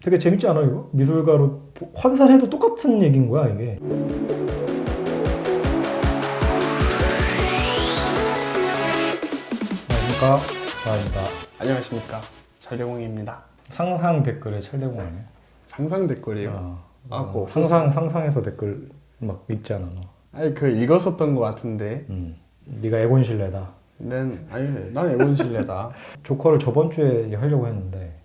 되게 재밌지 않아 이거? 미술가로 환산해도 똑같은 얘기인 거야 이게. 안녕하십니까, 나입니다. 안녕하십니까, 철대공입니다. 상상 댓글에 철대공 아니야? 상상 댓글이요? 그거 상상해서 댓글 막 읽잖아 너. 아니 그 읽었었던 것 같은데. 네가 에곤실레다. 난 에곤실레다. 조커를 저번 주에 하려고 했는데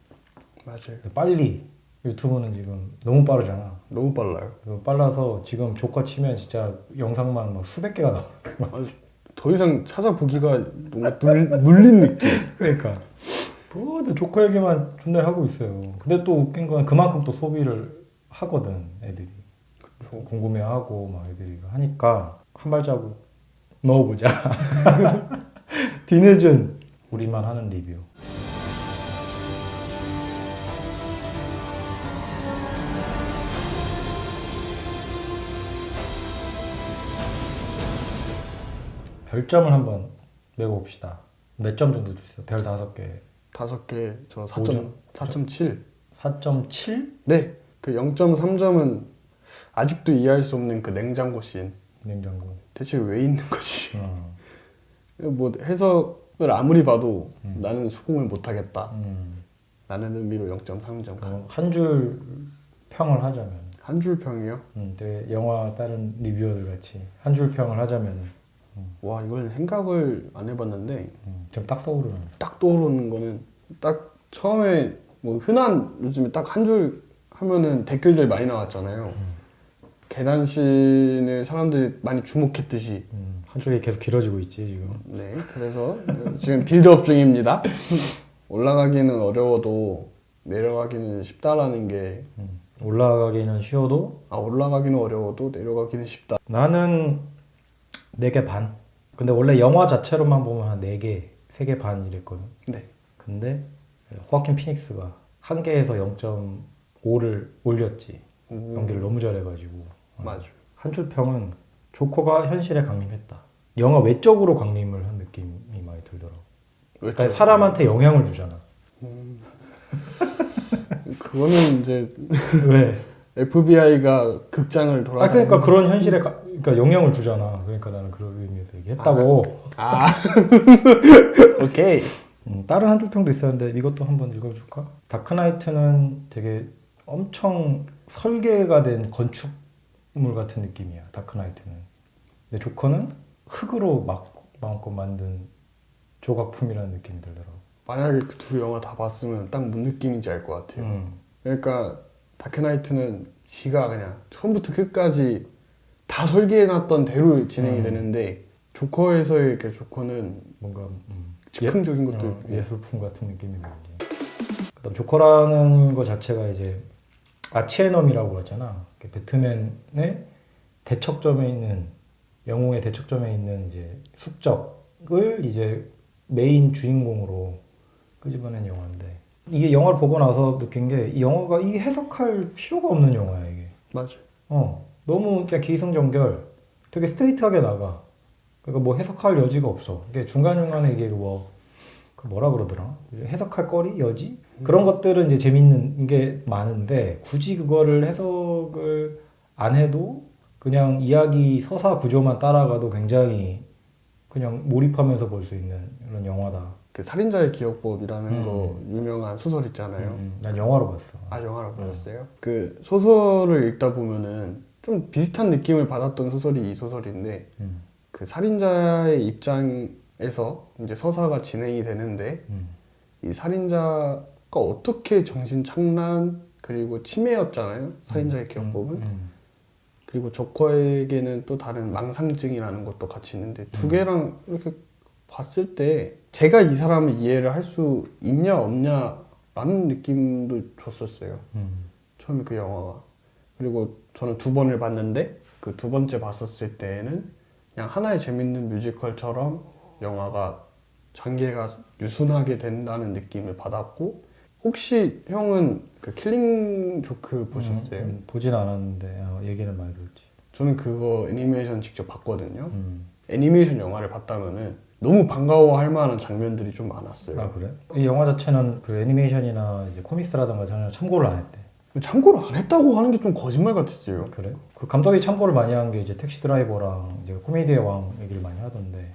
맞아요. 빨리 유튜브는 지금 너무 빠르잖아. 너무 빨라요. 빨라서 지금 조커 치면 진짜 영상만 막 수백 개가 나와. 아니, 더 이상 찾아보기가 뭔가 눌린 느낌. 그러니까 근데 조커 얘기만 존나 하고 있어요. 근데 또 웃긴 건 그만큼 또 소비를 하거든 애들이. 그쵸. 궁금해하고 막 애들이 하니까 한 발자국 넣어보자. 뒤늦은 우리만 하는 리뷰. 별점을 한번 매고 봅시다. 몇 점 정도 주세요? 별 5개. 5개, 저 5점? 4.7. 4.7? 네. 그 0.3점은 아직도 이해할 수 없는 그 냉장고 씬. 냉장고. 대체 왜 있는 거지? 뭐 해석을 아무리 봐도 나는 수긍을 못하겠다. 라는 의미로 0.3점. 한 줄 평을 하자면. 한 줄 평이요? 되게 영화 다른 리뷰어들 같이 한 줄 평을 하자면. 와, 이걸 생각을 안 해봤는데 지금 딱 떠오르는. 딱 떠오르는 거는 딱 처음에 뭐 흔한 요즘에 딱 한 줄 하면은 댓글들 많이 나왔잖아요. 계단신을 사람들이 많이 주목했듯이. 한 줄이 계속 길어지고 있지 지금. 네, 그래서 지금 빌드업 중입니다. 올라가기는 어려워도 내려가기는 쉽다라는 게. 올라가기는 쉬워도 올라가기는 어려워도 내려가기는 쉽다. 나는 4개 반. 근데 원래 영화 자체로만 보면 한 4개, 3개 반 이랬거든. 네. 근데 호아킨 피닉스가 1개에서 0.5를 올렸지. 연기를 너무 잘해가지고. 맞아요. 한 줄 평은 조커가 현실에 강림했다. 영화 외적으로 강림을 한 느낌이 많이 들더라고. 그러니까 사람한테 영향을 주잖아. 그거는 이제 왜? FBI가 극장을 돌아다니는. 그러니까 그런 현실에 그러니까 영향을 주잖아. 그러니까 나는 그런 의미에서 얘기했다고. 오케이. 다른 한 줄 평도 있었는데 이것도 한번 읽어줄까? 다크나이트는 되게 엄청 설계가 된 건축물 같은 느낌이야. 다크나이트는. 근데 조커는 흙으로 마음껏 만든 조각품이라는 느낌이 들더라고. 만약에 그 두 영화 다 봤으면 딱 뭔 느낌인지 알 것 같아요. 그러니까 다크나이트는 지가 그냥 처음부터 끝까지 다 설계해놨던 대로 진행이 되는데 조커에서의 그 조커는 뭔가 즉흥적인 것도 있고 예술품 같은 느낌이 들지. 그다음 조커라는 거 자체가 이제 아치에넘이라고 그랬잖아. 배트맨의 대척점에 있는 영웅의 대척점에 있는 이제 숙적을 이제 메인 주인공으로 끄집어낸 영화인데 이게 영화를 보고 나서 느낀 게 이 영화가 이게 해석할 필요가 없는 영화야 이게. 맞아. 너무 그냥 기승전결, 되게 스트레이트하게 나가. 그러니까 뭐 해석할 여지가 없어. 이게 중간중간에 이게 뭐라 그러더라? 해석할 거리, 여지? 그런 것들은 이제 재밌는 게 많은데 굳이 그거를 해석을 안 해도 그냥 이야기 서사 구조만 따라가도 굉장히 그냥 몰입하면서 볼 수 있는 그런 영화다. 그 살인자의 기억법이라는 거 유명한 소설 있잖아요. 난 영화로 봤어. 영화로 보셨어요? 그 소설을 읽다 보면은 좀 비슷한 느낌을 받았던 소설이 이 소설인데 그 살인자의 입장에서 이제 서사가 진행이 되는데 이 살인자가 어떻게 정신착란 그리고 치매였잖아요. 살인자의 기억법은. 그리고 조커에게는 또 다른 망상증이라는 것도 같이 있는데 두 개랑 이렇게 봤을 때 제가 이 사람을 이해를 할 수 있냐 없냐 라는 느낌도 줬었어요. 처음에 그 영화가. 그리고 저는 2번을 봤는데 그 2번째 봤었을 때에는 그냥 하나의 재밌는 뮤지컬처럼 영화가 전개가 유순하게 된다는 느낌을 받았고, 혹시 형은 그 킬링 조크 보셨어요? 보진 않았는데 얘기는 많이 들었지. 저는 그거 애니메이션 직접 봤거든요. 애니메이션 영화를 봤다면은 너무 반가워할 만한 장면들이 좀 많았어요. 그래? 이 영화 자체는 그 애니메이션이나 이제 코믹스라든가 전혀 참고를 안 했대. 참고를 안 했다고 하는 게 좀 거짓말 같았어요. 그래? 그 감독이 참고를 많이 한 게 이제 택시 드라이버랑 이제 코미디의 왕 얘기를 많이 하던데.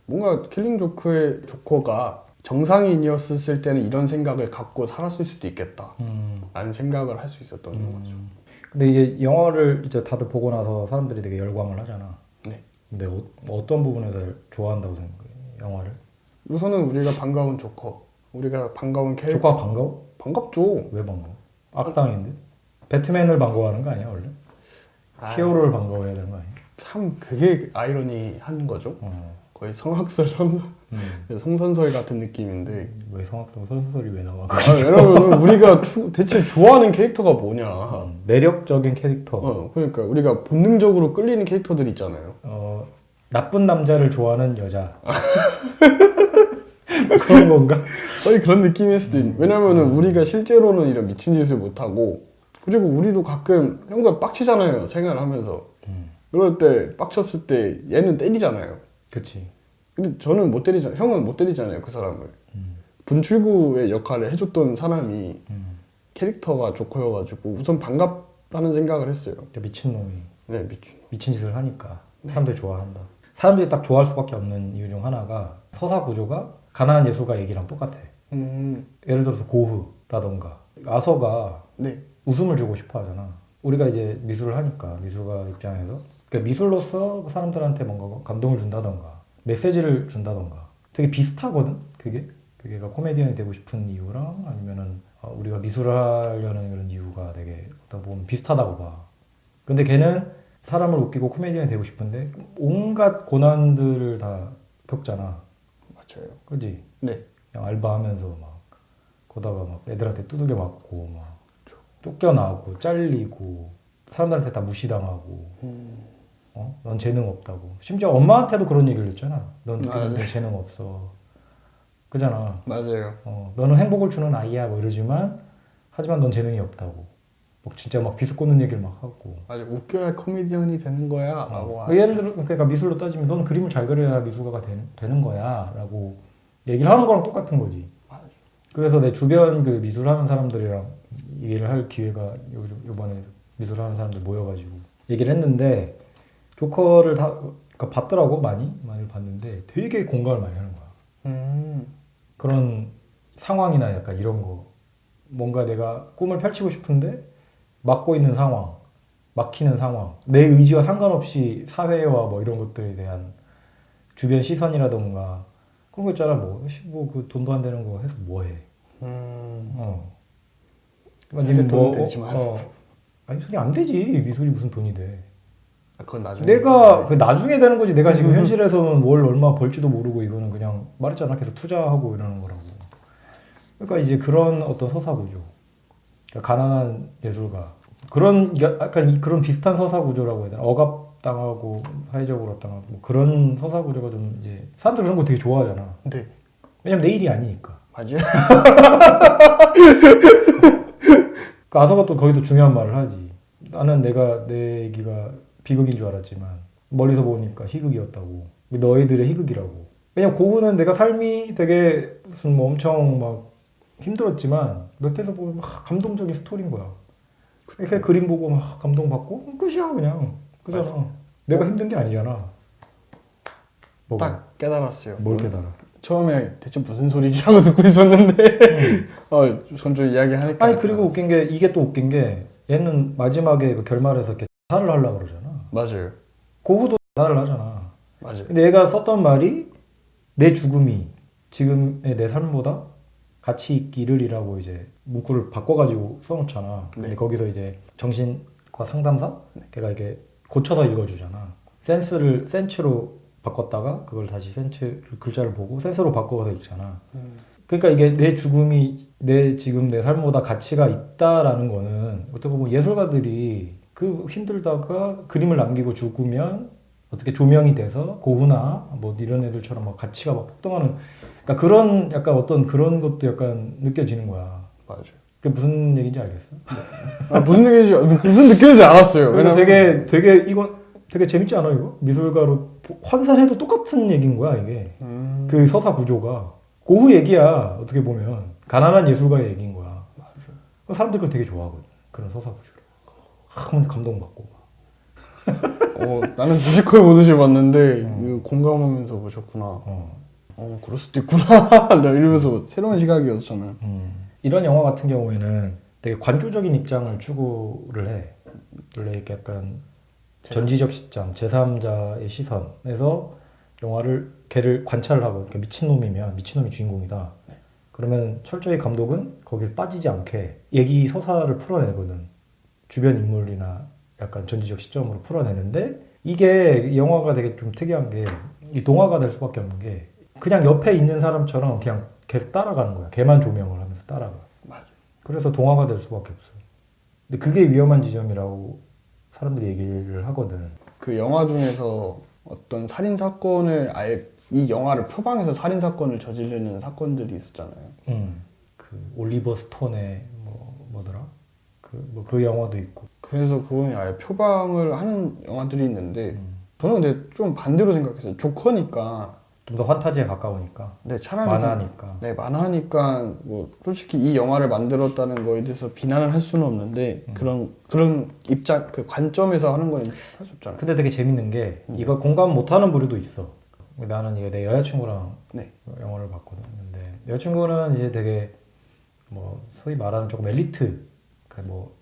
뭔가 킬링 조크의 조커가 정상인이었을 때는 이런 생각을 갖고 살았을 수도 있겠다 라는 생각을 할 수 있었던 거죠. 근데 이제 영화를 이제 다들 보고 나서 사람들이 되게 열광을 하잖아. 네. 근데 어떤 부분에서 좋아한다고 생각해? 영화를? 우선은 우리가 반가운 조커, 우리가 반가운 캐릭터. 조커가 반가워? 반갑죠. 왜 반가워? 악당인데? 배트맨을 반가워하는 거 아니야 원래? 히어로를 반가워해야 되는 거 아니야? 참 그게 아이러니한 거죠. 거의 성악설 성선설 같은 느낌인데. 왜 성악성 선수들이 왜 나와? 왜냐면 우리가 대체 좋아하는 캐릭터가 뭐냐. 매력적인 캐릭터. 그러니까 우리가 본능적으로 끌리는 캐릭터들 있잖아요. 나쁜 남자를 좋아하는 여자. 그런 건가? 거의 그런 느낌일 수도 있는. 왜냐면은 우리가 실제로는 이런 미친 짓을 못 하고, 그리고 우리도 가끔 형과 빡치잖아요. 생활하면서. 그럴 때 빡쳤을 때 얘는 때리잖아요. 그렇지. 근데 저는 못 때리잖아요. 형은 못 때리잖아요. 그 사람을. 분출구의 역할을 해줬던 사람이 캐릭터가 조커여가지고 우선 반갑다는 생각을 했어요. 미친놈이. 네, 미친 짓을 하니까 사람들이 좋아한다. 사람들이 딱 좋아할 수밖에 없는 이유 중 하나가 서사 구조가 가난한 예술가 얘기랑 똑같아. 예를 들어서 고흐라던가 아서가 네. 웃음을 주고 싶어 하잖아. 우리가 이제 미술을 하니까 미술가 입장에서 그러니까 미술로서 사람들한테 뭔가 감동을 준다던가 메시지를 준다던가 되게 비슷하거든. 그게가 코미디언이 되고 싶은 이유랑 아니면은 우리가 미술을 하려는 그런 이유가 되게 어떤 보면 비슷하다고 봐. 근데 걔는 사람을 웃기고 코미디언이 되고 싶은데 온갖 고난들을 다 겪잖아. 맞아요. 그지? 네. 그냥 알바하면서 막 거다가 막 애들한테 두들겨 맞고 막 쫓겨나고 잘리고 사람들한테 다 무시당하고 넌 재능 없다고. 심지어 엄마한테도 그런 얘기를 했잖아. 넌 네. 재능 없어. 그잖아. 맞아요. 너는 행복을 주는 아이야 뭐 이러지만 하지만 넌 재능이 없다고. 막 진짜 막 비스꽂는 얘기를 막 하고. 맞아. 웃겨야 코미디언이 되는 거야 라고 예를 들어 그러니까 미술로 따지면 너는 그림을 잘 그려야 미술가가 되는 거야 라고 얘기를 하는 거랑 똑같은 거지. 맞아. 그래서 내 주변 그 미술하는 사람들이랑 얘기를 할 기회가 요번에 미술하는 사람들 모여가지고 얘기를 했는데 조커를 다 그러니까 봤더라고. 많이 봤는데 되게 공감을 많이 하는 거야. 그런 상황이나 약간 이런 거 뭔가 내가 꿈을 펼치고 싶은데 막고 있는 상황, 막히는 상황, 내 의지와 상관없이 사회와 뭐 이런 것들에 대한 주변 시선이라던가 그런 거 있잖아. 그 돈도 안 되는 거 해서 뭐 해? 사실 돈은 되지만. 아니 돈이 안 되지. 미술이 무슨 돈이 돼? 그건 나중에. 내가 그 나중에 되는 거지. 내가 지금 현실에서는 뭘 얼마 벌지도 모르고 이거는 그냥 말했잖아. 계속 투자하고 이러는 거라고. 그러니까 이제 그런 어떤 서사 구조, 그러니까 가난한 예술가 그런 약간 그런 비슷한 서사 구조라고 해야 되나? 억압당하고 사회적으로 당하고 뭐 그런 서사 구조가 좀 이제 사람들 그런 거 되게 좋아하잖아. 네. 왜냐면 내 일이 아니니까. 맞아요. 그 아서가 또 거기도 중요한 말을 하지. 나는 내 얘기가 비극인 줄 알았지만 멀리서 보니까 희극이었다고. 너희들의 희극이라고. 왜냐면 고흐는 내가 삶이 되게 무슨 뭐 엄청 막 힘들었지만 옆에서 보면 막 감동적인 스토리인 거야. 이렇게 그림 보고 막 감동받고 끝이야 그냥. 그잖아. 맞아. 내가 힘든 게 아니잖아. 뭐가? 딱 깨달았어요. 뭘 깨달아? 처음에 대체 무슨 소리지 하고 듣고 있었는데 점점 이야기하니까. 아니 그리고 웃긴 게 이게 또 웃긴 게 얘는 마지막에 그 결말에서 이렇게 자살을 하려고 그러잖아. 맞아요. 고흐도 자살을 하잖아. 맞아요. 근데 얘가 썼던 말이 내 죽음이 지금의 내 삶보다 가치 있기를이라고 이제 문구를 바꿔가지고 써놓잖아. 근데 거기서 이제 정신과 상담사? 걔가 이렇게 고쳐서 읽어주잖아. 센치로 바꿨다가 그걸 다시 글자를 보고 센스로 바꿔서 읽잖아. 그러니까 이게 내 죽음이 지금 내 삶보다 가치가 있다라는 거는 어떻게 보면 예술가들이 그 힘들다가 그림을 남기고 죽으면 어떻게 조명이 돼서 고흐나 뭐 이런 애들처럼 막 가치가 막 폭등하는 그러니까 그런 약간 어떤 그런 것도 약간 느껴지는 거야. 맞아요. 그게 무슨 얘기인지 알겠어? 무슨 느낌인지 알았어요. 왜냐면 되게 이건 되게 재밌지 않아 이거? 미술가로 환산해도 똑같은 얘기인 거야 이게. 그 서사 구조가 고흐 얘기야 어떻게 보면 가난한 예술가의 얘기인 거야. 맞아요. 사람들 그걸 되게 좋아하거든. 그런 서사 구조로. 한번 감동받고. 나는 뮤지컬 보듯이 봤는데 이거 공감하면서 보셨구나. 그럴 수도 있구나. 이러면서 새로운 시각이었어 저는. 이런 영화 같은 경우에는 되게 관조적인 입장을 추구를 해. 원래 이렇게 약간 전지적 시점, 제3자의 시선에서 영화를 걔를 관찰을 하고 이렇게 미친놈이면 미친놈이 주인공이다. 그러면 철저히 감독은 거기에 빠지지 않게 얘기 서사를 풀어내거든. 주변 인물이나 약간 전지적 시점으로 풀어내는데 이게 이 영화가 되게 좀 특이한 게 이 동화가 될 수밖에 없는 게 그냥 옆에 있는 사람처럼 그냥 계속 따라가는 거야. 걔만 조명을 하면서 따라가. 맞아. 그래서 동화가 될 수밖에 없어. 근데 그게 위험한 지점이라고 사람들이 얘기를 하거든. 그 영화 중에서 어떤 살인 사건을 아예 이 영화를 표방해서 살인 사건을 저지르는 사건들이 있었잖아요. 그 올리버 스톤의 뭐더라? 그 영화도 있고. 그래서 그거는 아예 표방을 하는 영화들이 있는데 저는 근데 좀 반대로 생각했어요. 조커니까 좀 더 환타지에 가까우니까. 네, 차라리 만화니까. 네, 만화니까 뭐 솔직히 이 영화를 만들었다는 거에 대해서 비난을 할 수는 없는데 그런 입장 그 관점에서 하는 건 할 수 없잖아요. 근데 되게 재밌는 게 이걸 공감 못하는 부류도 있어. 나는 이게 내 여자친구랑 네. 영화를 봤거든. 근데 여자친구는 이제 되게 뭐 소위 말하는 조금 엘리트, 뭐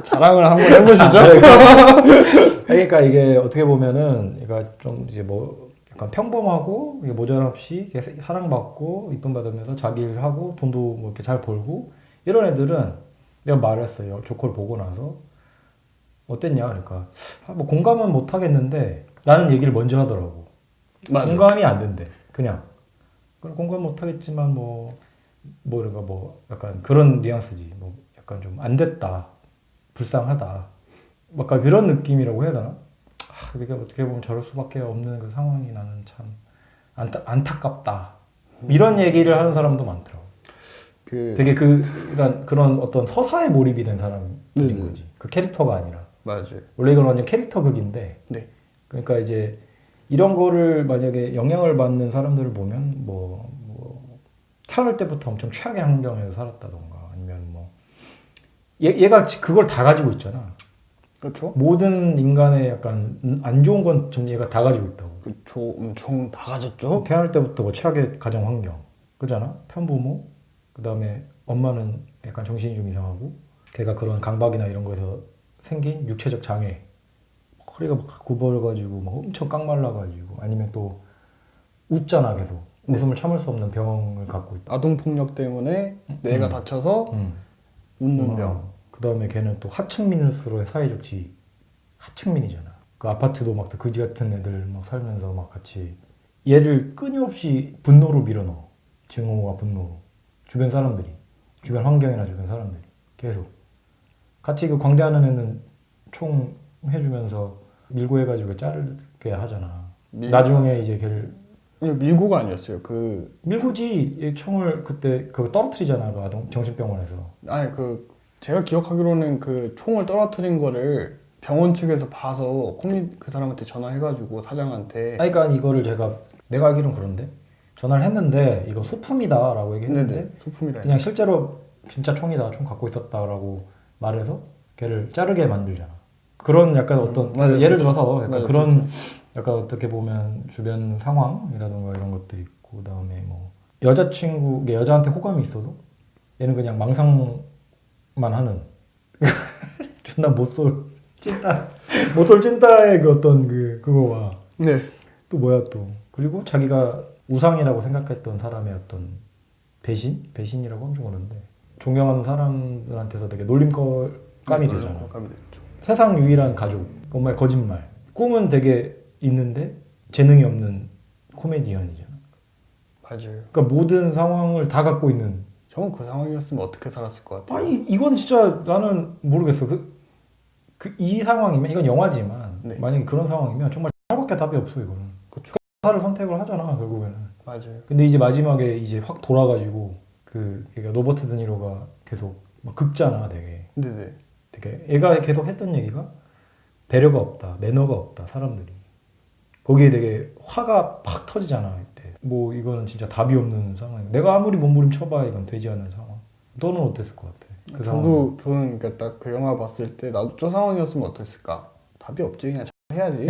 자랑을 한번 해보시죠. 그러니까 이게 어떻게 보면은 그러니까 좀 이제 뭐 약간 평범하고 이게 모자람없이 사랑받고 이쁨 받으면서 자기 일 하고 돈도 뭐 이렇게 잘 벌고 이런 애들은 내가 말했어요. 조커를 보고 나서 어땠냐? 그러니까 뭐 공감은 못 하겠는데 라는 얘기를 먼저 하더라고. 맞아. 공감이 안 된대. 그냥 공감 못 하겠지만 그러니까 뭐 약간 그런 뉘앙스지. 뭐 약간 좀 안 됐다. 불쌍하다. 약간 그런 느낌이라고 해야 되나? 그게 어떻게 보면 저럴 수밖에 없는 그 상황이 나는 참 안타깝다. 이런 얘기를 하는 사람도 많더라고. 되게 그러니까 그런 어떤 서사에 몰입이 된 사람들인 거지. 그 캐릭터가 아니라. 맞아요. 원래 이건 완전 캐릭터 극인데. 네. 그러니까 이제 이런 거를 만약에 영향을 받는 사람들을 보면 뭐 태어날 때부터 엄청 최악의 환경에서 살았다던가 아니면 뭐 얘가 그걸 다 가지고 있잖아. 그렇죠. 모든 인간의 약간 안 좋은 건 좀 얘가 다 가지고 있다고. 그렇죠. 엄청 다 가졌죠. 태어날 때부터 뭐 최악의 가정 환경, 그잖아. 편부모, 그 다음에 엄마는 약간 정신이 좀 이상하고, 걔가 그런 강박이나 이런 거에서 생긴 육체적 장애, 허리가 막 굽어가지고 막 엄청 깡말라가지고, 아니면 또 웃잖아 계속. 웃음을 참을 수 없는 병을 갖고 있다. 아동 폭력 때문에 뇌가 다쳐서 웃는 병. 그 다음에 걔는 또 하층민으로서의 사회적 지위. 하층민이잖아. 그 아파트도 막 그지 같은 애들 막 살면서 막 같이 얘를 끊임없이 분노로 밀어넣어. 증오와 분노로. 주변 사람들이. 주변 환경이나 주변 사람들이. 계속. 같이 그 광대하는 애는 총 해주면서 밀고 해가지고 자르게 하잖아. 나중에 이제 걔를 밀고가 아니었어요. 밀고지. 얘 총을 그때 그거 떨어뜨리잖아. 그 아동 정신병원에서. 아니 제가 기억하기로는 그 총을 떨어뜨린 거를 병원 측에서 봐서 그 사람한테 전화해가지고 사장한테. 그러니까 이거를 내가 알기로는 그런데 전화를 했는데 이거 소품이다라고 얘기했는데 네네, 소품이라. 그냥 실제로 진짜 총이다. 총 갖고 있었다라고 말해서 걔를 자르게 만들잖아. 그런 약간 어떤 맞아요. 예를 들어서 약간 맞아요. 그런 비슷해. 약간 어떻게 보면 주변 상황이라든가 이런 것들이 있고 그다음에 뭐 여자한테 호감이 있어도 얘는 그냥 망상만 하는 존나 못쏠 찐따의 그 어떤 그거와 네. 또 뭐야 또 그리고 자기가 우상이라고 생각했던 사람의 어떤 배신이라고 하면 좀 그런데 존경하는 사람들한테서 되게 놀림감이 되잖아. 세상 유일한 가족, 엄마의 거짓말. 꿈은 되게 있는데 재능이 없는 코미디언이잖아. 맞아요. 그러니까 모든 상황을 다 갖고 있는. 저는 그 상황이었으면 어떻게 살았을 것 같아요? 아니 이건 진짜 나는 모르겠어. 이 상황이면 이건 영화지만 네. 만약에 그런 상황이면 정말 X밖에 답이 없어 이거는. 그렇죠. X를 선택을 하잖아 결국에는. 맞아요. 근데 이제 마지막에 이제 확 돌아가지고 그러니까 로버트 드니로가 계속 막 긁잖아 되게. 네네. 되게 애가 계속 했던 얘기가 배려가 없다, 매너가 없다 사람들이. 거기에 되게 화가 팍 터지잖아 이때. 뭐 이거는 진짜 답이 없는 상황. 내가 아무리 몸부림 쳐봐 이건 되지 않는 상황. 너는 어땠을 것 같아? 그 저는 그러니까 딱 그 영화 봤을 때 나도 저 상황이었으면 어땠을까? 답이 없지. 그냥 잘 해야지.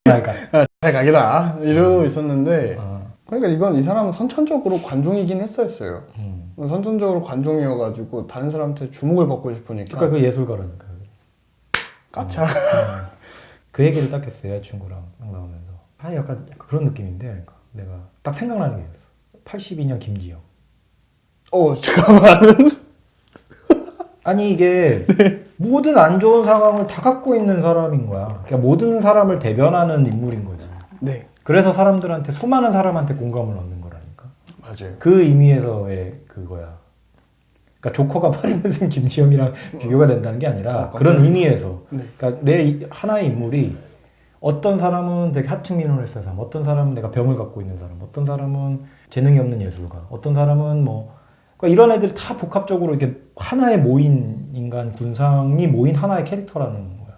그러니까 잘 가기다 이러고 있었는데 어. 그러니까 이 사람은 선천적으로 관종이긴 했었어요. 선천적으로 관종이어가지고 다른 사람한테 주목을 받고 싶으니까. 그러니까 그 예술가라니까. 까차. 그 얘기를 딱 했어요. 여자친구랑 딱 나오면서. 약간 그런 느낌인데, 그러니까 내가 딱 생각나는 게 있었어. 82년 김지영. 잠깐만. 아니 이게 모든 안 좋은 상황을 다 갖고 있는 사람인 거야. 그러니까 모든 사람을 대변하는 인물인 거지. 네. 그래서 사람들한테 수많은 사람한테 공감을 얻는 거라니까. 맞아요. 그 의미에서의 그거야. 그러니까 조커가 82년생 김지영이랑 비교가 된다는 게 아니라 그런 의미에서. 네. 그러니까 하나의 인물이 어떤 사람은 되게 하층 민원을 했어야 사람, 어떤 사람은 내가 병을 갖고 있는 사람, 어떤 사람은 재능이 없는 예술가, 어떤 사람은 그러니까 이런 애들이 다 복합적으로 이렇게 하나의 모인 인간 군상이 모인 하나의 캐릭터라는 거야.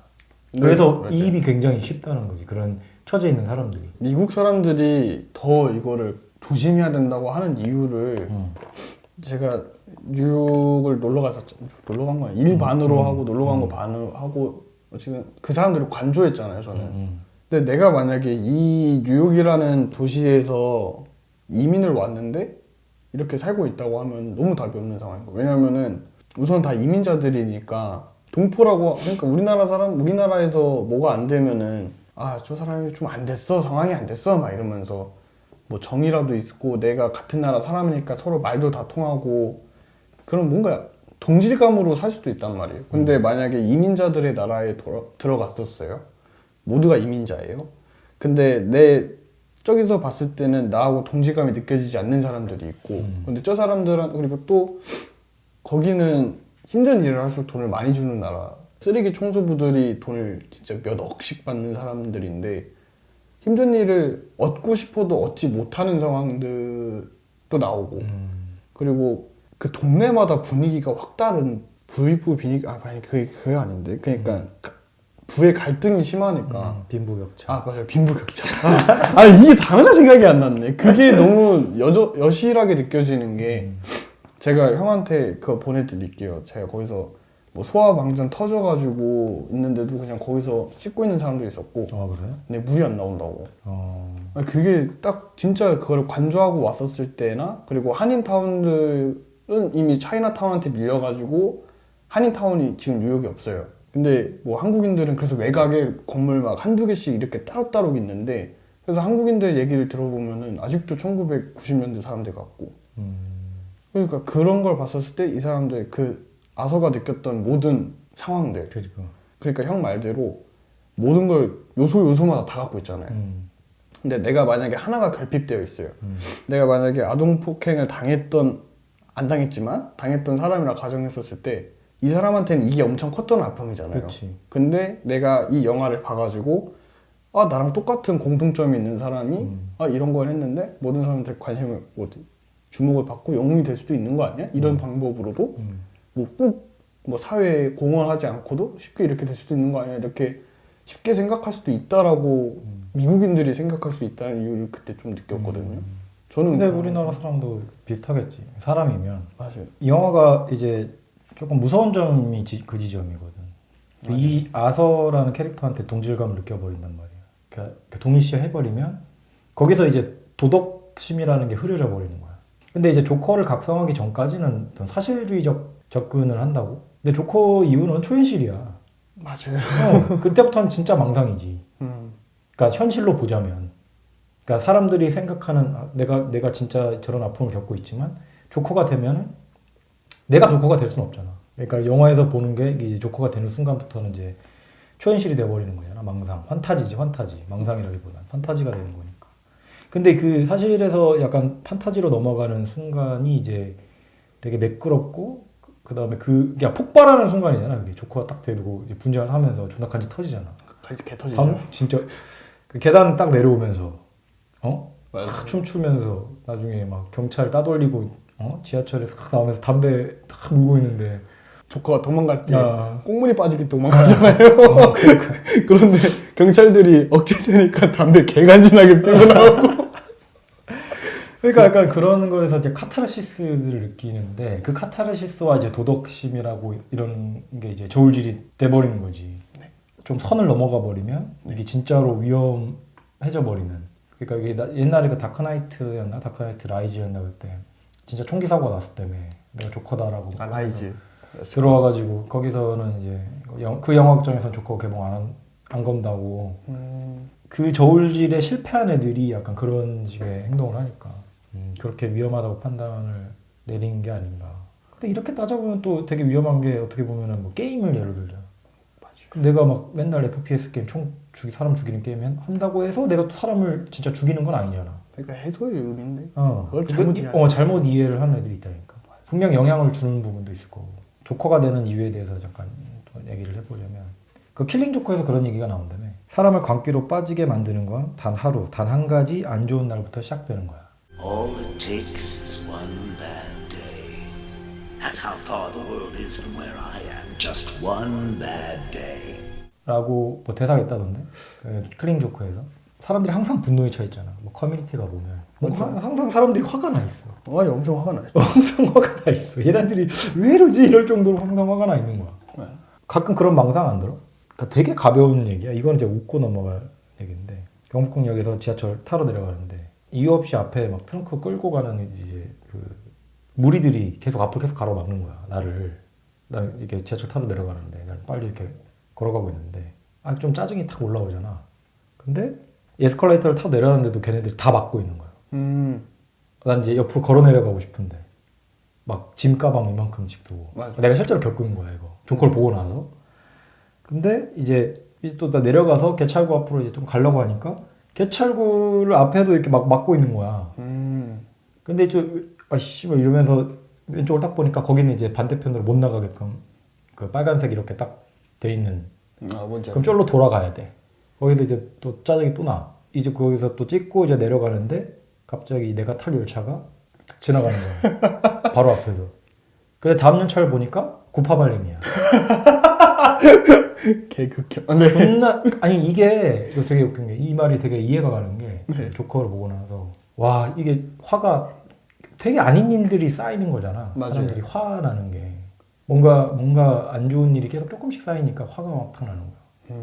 그래서 네, 이입이 굉장히 쉽다는 거지. 그런 처져 있는 사람들이. 미국 사람들이 더 이거를 조심해야 된다고 하는 이유를 제가 뉴욕을 놀러 갔었잖아요. 놀러 간 거야. 일 반으로 하고 놀러 간 거 반으로 하고 지금 그 사람들을 관조했잖아요. 저는. 근데 내가 만약에 이 뉴욕이라는 도시에서 이민을 왔는데 이렇게 살고 있다고 하면 너무 답이 없는 상황인 거예요. 왜냐면은 우선 다 이민자들이니까 동포라고 그러니까 우리나라에서 뭐가 안 되면은 저 사람이 좀 안 됐어 상황이 안 됐어 막 이러면서 뭐 정이라도 있고 내가 같은 나라 사람이니까 서로 말도 다 통하고 그런 뭔가 동질감으로 살 수도 있단 말이에요. 근데 만약에 이민자들의 나라에 들어갔었어요. 모두가 이민자예요. 근데 내 저기서 봤을 때는 나하고 동질감이 느껴지지 않는 사람들이 있고 근데 저 사람들은 그리고 또 거기는 힘든 일을 할수록 돈을 많이 주는 나라. 쓰레기 청소부들이 돈을 진짜 몇 억씩 받는 사람들인데 힘든 일을 얻고 싶어도 얻지 못하는 상황들도 나오고 그리고 그 동네마다 분위기가 확 다른 부익부 분위기 아니 그게 아닌데 그러니까 부의 갈등이 심하니까 빈부격차. 맞아요. 빈부격차. 이게 단어가 생각이 안 났네. 그게 너무 여실하게 느껴지는 게 제가 형한테 그거 보내드릴게요. 제가 거기서 뭐 소화방전 터져가지고 있는데도 그냥 거기서 씻고 있는 사람도 있었고 그래? 근데 물이 안 나온다고. 그게 딱 진짜 그걸 관조하고 왔었을 때나 그리고 한인타운들은 이미 차이나타운한테 밀려가지고 한인타운이 지금 뉴욕에 없어요. 근데 뭐 한국인들은 그래서 외곽에 건물 막 한두 개씩 이렇게 따로따로 있는데 그래서 한국인들 얘기를 들어보면은 아직도 1990년대 사람들 같고 그러니까 그런 걸 봤었을 때 이 사람들 그 아서가 느꼈던 모든 상황들 그러니까 형 말대로 모든 걸 요소마다 다 갖고 있잖아요. 근데 내가 만약에 하나가 결핍되어 있어요. 내가 만약에 아동폭행을 안 당했지만 당했던 사람이라 가정했었을 때 이 사람한테는 이게 엄청 컸던 아픔이잖아요. 그치. 근데 내가 이 영화를 봐가지고 나랑 똑같은 공통점이 있는 사람이 이런 걸 했는데 모든 사람한테 관심을 주목을 받고 영웅이 될 수도 있는 거 아니야? 이런 방법으로도 꼭 사회에 공헌하지 않고도 쉽게 이렇게 될 수도 있는 거 아니야? 이렇게 쉽게 생각할 수도 있다라고 미국인들이 생각할 수 있다는 이유를 그때 좀 느꼈거든요. 저는 근데 우리나라 사람도 비슷하겠지. 사람이면. 맞아요. 이 영화가 이제 조금 무서운 점이 그 지점이거든. 이 아서라는 캐릭터한테 동질감을 느껴버린단 말이야. 그러니까 동일시 해버리면 거기서 이제 도덕심이라는 게 흐려져 버리는 거야. 근데 이제 조커를 각성하기 전까지는 어떤 사실주의적 접근을 한다고? 근데 조커 이후는 초현실이야. 맞아요. 그때부터는 진짜 망상이지. 그러니까 현실로 보자면. 그러니까 사람들이 생각하는 내가 진짜 저런 아픔을 겪고 있지만 조커가 되면은 내가 조커가 될 수는 없잖아. 그러니까 영화에서 보는 게 이제 조커가 되는 순간부터는 이제 초현실이 돼버리는 거잖아. 망상, 환타지지, 환타지. 망상이라기보단 환타지가 되는 거니까. 근데 그 사실에서 약간 판타지로 넘어가는 순간이 이제 되게 매끄럽고 그 다음에 그게 폭발하는 순간이잖아. 그게 조커가 딱 되고 이제 분장을 하면서 존나 간지 터지잖아. 간지 개 터지죠. 진짜 그 계단 딱 내려오면서 맞아. 춤추면서 나중에 막 경찰 따돌리고 지하철에 싹 나오면서 담배 딱 물고 있는데 조커가 도망갈 때 꽁무니 빠지게 도망가잖아요. 그런데 경찰들이 억제되니까 담배 개간지나게 피고 나오고 그러니까 약간 그런 거에서 이제 카타르시스를 느끼는데 그 카타르시스와 이제 도덕심이라고 이런 게 이제 저울질이 돼버리는 거지. 좀 선을 넘어가 버리면 이게 진짜로 위험해져 버리는. 그러니까 이게 옛날에 그 다크나이트였나? 다크나이트 라이즈였나 그때 진짜 총기 사고가 났을 때문에 내가 조커다라고 라이즈 들어와가지고 거기서는 이제 그 영화관에서는 조커 개봉 안 건다고 그 저울질에 실패한 애들이 약간 그런 식의 행동을 하니까 그렇게 위험하다고 판단을 내린 게 아닌가. 근데 이렇게 따져보면 또 되게 위험한 게 어떻게 보면은 뭐 게임을 예를 들자. 그럼 내가 막 맨날 FPS 게임 사람 죽이는 게임 한다고 해서 내가 또 사람을 진짜 죽이는 건 아니잖아. 그러니까 해소의 의미인데 그걸 잘못 이해를 하는 애들이 있다니까. 분명 영향을 주는 부분도 있을 거고. 조커가 되는 이유에 대해서 잠깐 또 얘기를 해보자면 그 킬링 조커에서 그런 얘기가 나온다며. 사람을 광기로 빠지게 만드는 건 단 하루, 단 한 가지 안 좋은 날부터 시작되는 거야. All it takes is one bad day. That's how far the world is from where I am. Just one bad day. 라고 뭐 대사가 있다던데. 그 킬링 조커에서. 사람들이 항상 분노에 처해 있잖아. 뭐 커뮤니티가 보면. 항상 사람들이 화가 나 있어. 맞아, 엄청 화가 나요. 항상 화가 나 있어. 얘네들이 왜 이러지? 이럴 정도로 항상 화가 나 있는 거야. 네. 가끔 그런 망상 안 들어? 그러니까 되게 가벼운 얘기야. 이건 이제 웃고 넘어갈 얘기인데 경복궁역에서 지하철 타러 내려가는데 이유 없이 앞에 막 트렁크 끌고 가는 이제 그 무리들이 계속 앞을 계속 가로막는 거야. 나는 이렇게 지하철 타러 내려가는데 나는 빨리 이렇게 걸어가고 있는데 좀 짜증이 탁 올라오잖아. 근데 에스컬레이터를 타고 내려가는데도 걔네들이 다 막고 있는 거야. 난 이제 옆으로 걸어 내려가고 싶은데 막 짐 가방 이만큼씩 두고. 맞아. 내가 실제로 겪은 거야 이거. 조커를 보고 나서. 근데 이제 또 나 내려가서 개찰구 앞으로 이제 좀 가려고 하니까 개찰구를 앞에도 이렇게 막 막고 있는 거야. 근데 아씨 뭐 이러면서 왼쪽을 딱 보니까 거기는 이제 반대편으로 못 나가게끔 그 빨간색 이렇게 딱 돼 있는. 뭔지 그럼 쫄로 돌아가야 돼. 거기서 이제 또 짜증이 또 나. 이제 거기서 또 찍고 이제 내려가는데 갑자기 내가 탈 열차가 지나가는 거야. 바로 앞에서. 근데 다음 열차를 보니까 구파발렘이야. 개극혐. 존나 아니 이게 이거 되게 웃긴 게 이 말이 되게 이해가 가는 게 네. 조커를 보고 나서 와 이게 화가 되게 아닌 일들이 쌓이는 거잖아. 맞아요. 사람들이 화나는 게 뭔가 안 좋은 일이 계속 조금씩 쌓이니까 화가 막 탁 나는 거야.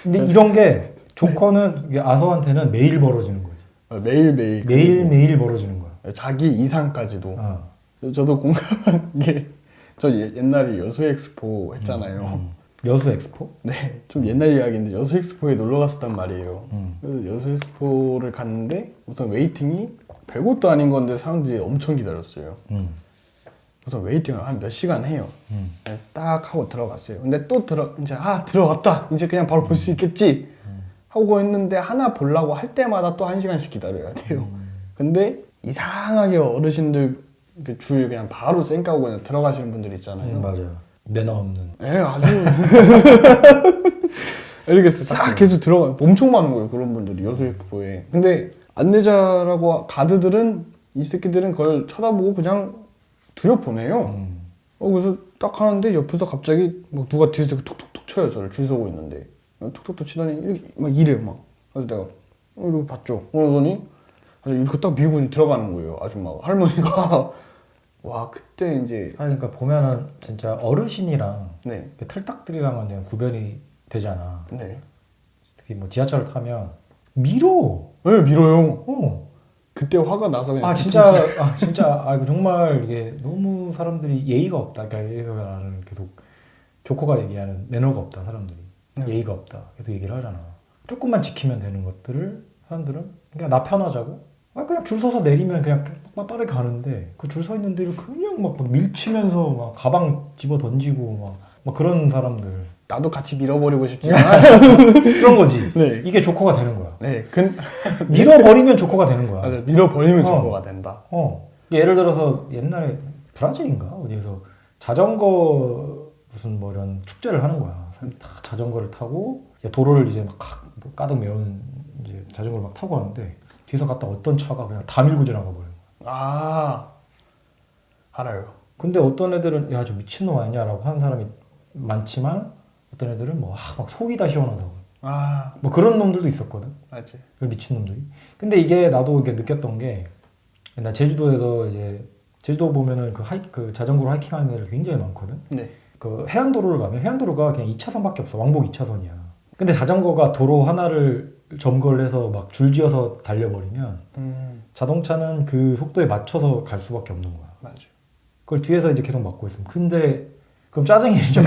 근데 이런 게 조커는 이게 아서한테는 매일 벌어지는 거지. 매일 벌어지는 거야. 자기 이상까지도. 어. 저도 공감한 게 저 옛날에 여수 엑스포 했잖아요. 여수 엑스포? 네, 좀 옛날 이야기인데 여수 엑스포에 놀러 갔었단 말이에요. 그래서 여수 엑스포를 갔는데 우선 웨이팅이 별것도 아닌 건데 사람들이 엄청 기다렸어요. 우선 웨이팅을 한 몇 시간 해요. 그래서 딱 하고 들어갔어요. 근데 또 이제 들어갔다. 이제 그냥 바로 볼 수 있겠지 하고 했는데 하나 보려고 할 때마다 또 1시간씩 기다려야 돼요. 근데 이상하게 어르신들 줄 그냥 바로 쌩까고 그냥 들어가시는 분들 있잖아요. 맞아요. 매너 없는. 예, 아주 이렇게 싹 계속 들어가 엄청 많은 거예요. 그런 분들이 여수 엑스포에. 근데 안내자라고 가드들은 이 새끼들은 그걸 쳐다보고 그냥 들여보내요. 그래서 딱 하는데 옆에서 갑자기 막 누가 뒤에서 톡톡톡 쳐요. 저를 줄 서고 있는데 톡톡톡 치더니 이렇게 막 이래요 막. 그래서 내가 이렇게 봤죠. 그러더니 이렇게 딱 밀고 들어가는 거예요. 아줌마 할머니가. 와 그때 이제 그러니까 보면은 진짜 어르신이랑 네. 틀딱들이랑은 그냥 구별이 되잖아. 네. 특히 뭐 지하철을 타면 밀어. 네, 밀어요. 어. 그때 화가 나서 그냥 진짜 이거 정말 이게 너무 사람들이 예의가 없다. 그러니까 예의가는 계속 조커가 얘기하는 매너가 없다. 사람들이 예의가 없다. 계속 얘기를 하잖아. 조금만 지키면 되는 것들을 사람들은 그냥 나 편하자고. 그냥 줄 서서 내리면 그냥 막 빠르게 가는데 그 줄 서 있는 데를 그냥 막 밀치면서 막 가방 집어 던지고 막 그런 사람들. 나도 같이 밀어버리고 싶지만 그런 거지. 네. 이게 조커가 되는 거야. 네, 밀어버리면 조커가 되는 거야. 맞아, 밀어버리면 조커가 된다. 예를 들어서 옛날에 브라질인가 어디에서 자전거 무슨 뭐 이런 축제를 하는 거야. 사람들이 다 자전거를 타고 도로를 이제 막 가득 메운 이제 자전거를 막 타고 가는데 뒤에서 갔다 어떤 차가 그냥 다 밀고 지나가 버려요. 알아요. 근데 어떤 애들은 야 저 미친놈 아니냐라고 하는 사람이 많지만 어떤 애들은 막 속이 다 시원하다고. 뭐 그런 놈들도 있었거든. 맞지. 그 미친놈들이. 근데 이게 나도 이게 느꼈던 게 나 제주도에서 이제 제주도 보면은 그 자전거로 하이킹하는 애들 굉장히 많거든. 네. 그 해안도로를 가면 해안도로가 그냥 2차선밖에 없어. 왕복 2차선이야. 근데 자전거가 도로 하나를 점거를 해서 막 줄지어서 달려버리면 자동차는 그 속도에 맞춰서 갈 수밖에 없는 거야. 맞아. 그걸 뒤에서 이제 계속 막고 있으면. 근데 그럼 짜증이 좀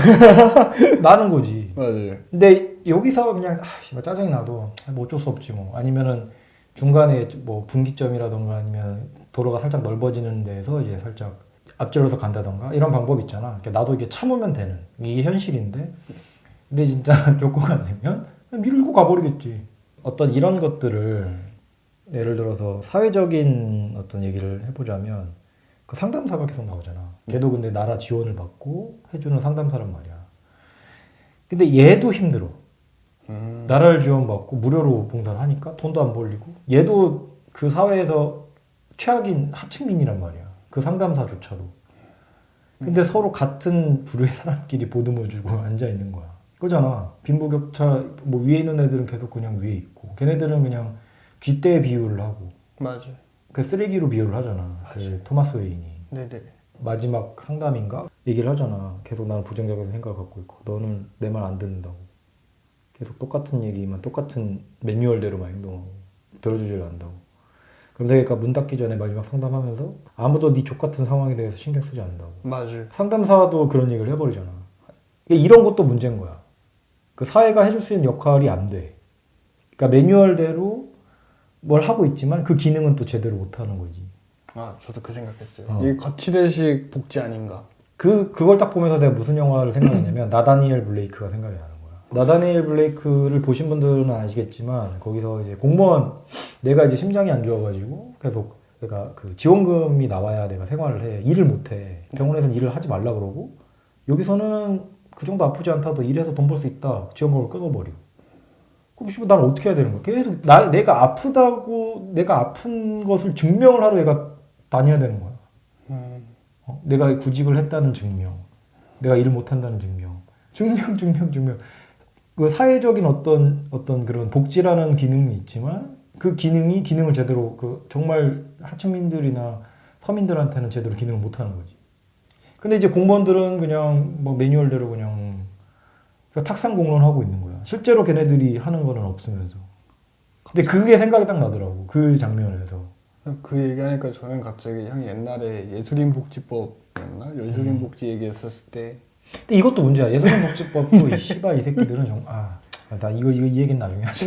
나는 거지. 맞아요. 근데 여기서 그냥 씨발 짜증이 나도 뭐 어쩔 수 없지 뭐. 아니면은 중간에 뭐 분기점이라던가 아니면 도로가 살짝 넓어지는 데에서 이제 살짝 앞절로서 간다던가 이런 방법 있잖아. 그러니까 나도 이게 참으면 되는 이게 현실인데, 근데 진짜 교과가 안 되면 그냥 밀고 가버리겠지. 어떤 이런 것들을 예를 들어서 사회적인 어떤 얘기를 해보자면 그 상담사가 계속 나오잖아. 걔도 근데 나라 지원을 받고 해주는 상담사란 말이야. 근데 얘도 힘들어. 나라를 지원받고 무료로 봉사를 하니까 돈도 안 벌리고 얘도 그 사회에서 최악인 하층민이란 말이야. 그 상담사조차도. 근데 서로 같은 부류의 사람끼리 보듬어주고 앉아있는 거야. 그거잖아. 빈부격차 뭐 위에 있는 애들은 계속 그냥 위에 있고 걔네들은 그냥 쥐떼 비유를 하고 맞아. 그 쓰레기로 비유를 하잖아. 그 토마스 웨인이. 네네. 마지막 상담인가? 얘기를 하잖아. 계속 나는 부정적인 생각을 갖고 있고 너는 내 말 안 듣는다고. 계속 똑같은 얘기만 똑같은 매뉴얼대로만 행동하고 들어주질 않는다고. 그럼 내가 문 닫기 전에 마지막 상담하면서 아무도 네 족같은 상황에 대해서 신경 쓰지 않는다고. 맞아. 상담사도 그런 얘기를 해버리잖아. 이런 것도 문제인 거야. 그 사회가 해줄 수 있는 역할이 안 돼. 그러니까 매뉴얼대로 뭘 하고 있지만 그 기능은 또 제대로 못 하는 거지. 아, 저도 그 생각했어요. 어. 이게 거치대식 복지 아닌가? 그걸 딱 보면서 내가 무슨 영화를 생각했냐면 나다니엘 블레이크가 생각이 나는 거야. 나다니엘 블레이크를 보신 분들은 아시겠지만 거기서 이제 공무원 내가 이제 심장이 안 좋아가지고 계속 내가 그 지원금이 나와야 내가 생활을 해. 일을 못 해. 병원에서는 일을 하지 말라 그러고 여기서는 그 정도 아프지 않다도 일해서 돈 벌 수 있다. 지원금을 끊어버리고. 그럼 씨발 난 어떻게 해야 되는 거야? 계속 내가 아프다고 내가 아픈 것을 증명을 하러 얘가 다녀야 되는 거야. 내가 구직을 했다는 증명, 내가 일을 못한다는 증명, 증명. 그 사회적인 어떤 그런 복지라는 기능이 있지만 그 기능을 제대로 그 정말 하층민들이나 서민들한테는 제대로 기능을 못하는 거지. 근데 이제 공무원들은 그냥 뭐 매뉴얼대로 그냥 탁상 공론하고 있는 거야. 실제로 걔네들이 하는 거는 없으면서. 근데 그게 생각이 딱 나더라고. 그 장면에서. 그 얘기하니까 저는 갑자기 형이 옛날에 예술인복지법이었나? 예술인복지 얘기했었을 때 근데 이것도 문제야. 예술인복지법도 이 씨발 이 새끼들은 나 이 얘기는 나중에 하자.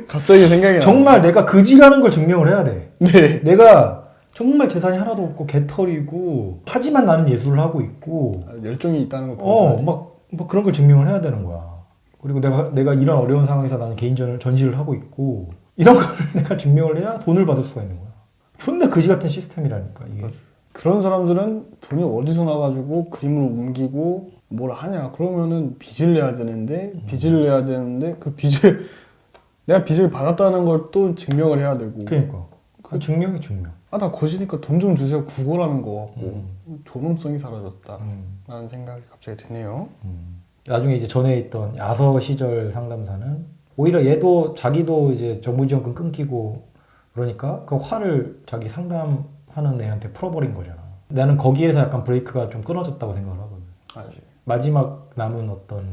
갑자기 생각이 정말 내가 그지라는 걸 증명을 해야 돼. 네. 내가 정말 재산이 하나도 없고 개털이고 하지만 나는 예술을 하고 있고 열정이 있다는 걸 보여줘야 막 그런 걸 증명을 해야 되는 거야. 그리고 내가 이런 어려운 상황에서 나는 전시를 하고 있고 이런 걸 내가 증명을 해야 돈을 받을 수가 있는 거야. 존나 그지 같은 시스템이라니까 이게. 맞아. 그런 사람들은 돈이 어디서 나가지고 그림을 옮기고 뭘 하냐 그러면은 빚을 내야 되는데 그 빚을 내가 빚을 받았다는 걸 또 증명을 해야 되고. 그러니까 그 증명. 나 거시니까 돈 좀 주세요 구걸하는 거 같고 존엄성이 사라졌다 라는 생각이 갑자기 드네요. 나중에 이제 전에 있던 야서 시절 상담사는 오히려 얘도 자기도 이제 정부지원금 끊기고 그러니까 그 화를 자기 상담하는 애한테 풀어버린 거잖아. 나는 거기에서 약간 브레이크가 좀 끊어졌다고 생각을 하거든. 알지. 마지막 남은 어떤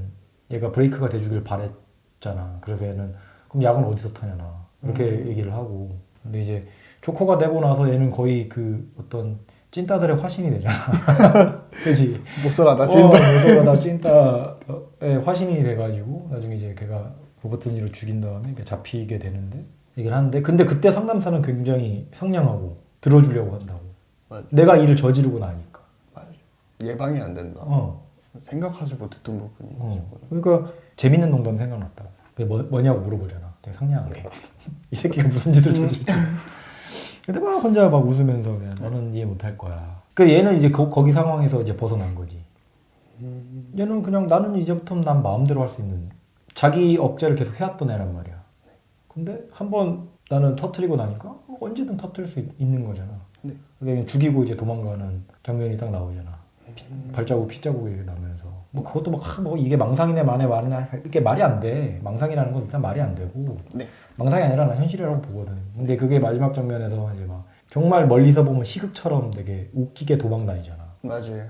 얘가 브레이크가 돼주길 바랬잖아. 그래서 얘는 그럼 약은 어디서 타냐 나 이렇게 얘기를 하고. 근데 이제 조커가 되고 나서 얘는 거의 그 어떤 찐따들의 화신이 되잖아. 그지? 못살아다 찐따. 나 찐따의 화신이 돼가지고 나중에 이제 걔가 로버트 니로 죽인 다음에 잡히게 되는데 얘기를 하는데 근데 그때 상담사는 굉장히 상냥하고 들어주려고 한다고. 맞아. 내가 일을 저지르고 나니까. 맞아. 예방이 안 된다. 생각하지 못했던 부분이. 그러니까 재밌는 농담 생각났다. 그게 뭐냐고 물어보잖아. 되게 상냥하게. 이 새끼가 무슨 짓을 저질지. 근데 막 혼자 막 웃으면서 그냥 너는 이해 못할 거야. 그 얘는 이제 거기 상황에서 이제 벗어난 거지. 얘는 그냥 나는 이제부터 난 마음대로 할 수 있는 자기 억제를 계속 해왔던 애란 말이야. 근데 한번 나는 터트리고 나니까 언제든 터트릴 수 있는 거잖아. 근데 죽이고 이제 도망가는 장면이 딱 나오잖아. 발자국 피자국이 나면서 뭐 그것도 뭐 이게 망상이네 만에 말이나 이게 말이 안 돼. 망상이라는 건 일단 말이 안 되고 네. 망상이 아니라 난 현실이라고 보거든. 근데 그게 마지막 장면에서 이제 막 정말 멀리서 보면 시극처럼 되게 웃기게 도망 다니잖아. 맞아요.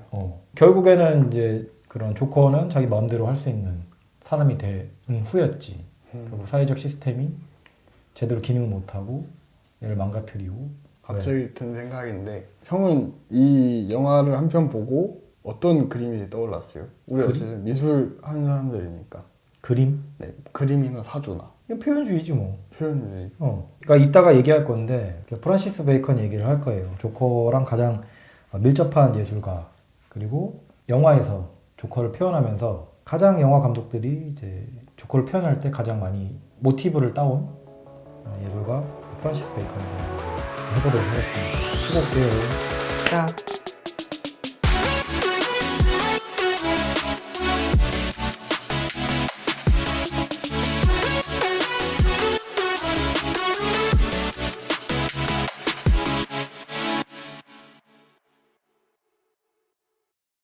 결국에는 이제 그런 조커는 자기 마음대로 할 수 있는 사람이 된 후였지. 결국 사회적 시스템이 제대로 기능을 못하고 얘를 망가뜨리고. 갑자기 든 생각인데 형은 이 영화를 한 편 보고 어떤 그림이 떠올랐어요? 우리 어쨌든 미술 하는 사람들이니까. 그림? 네, 그림이나 사조나 이건 표현주의지 뭐. 표현주의. 그러니까 이따가 얘기할 건데 프란시스 베이컨 얘기를 할 거예요. 조커랑 가장 밀접한 예술가 그리고 영화에서 조커를 표현하면서 가장 영화 감독들이 이제 조커를 표현할 때 가장 많이 모티브를 따온 예술가 프란시스 베이컨을 해보도록 하겠습니다. 수고해요. 자.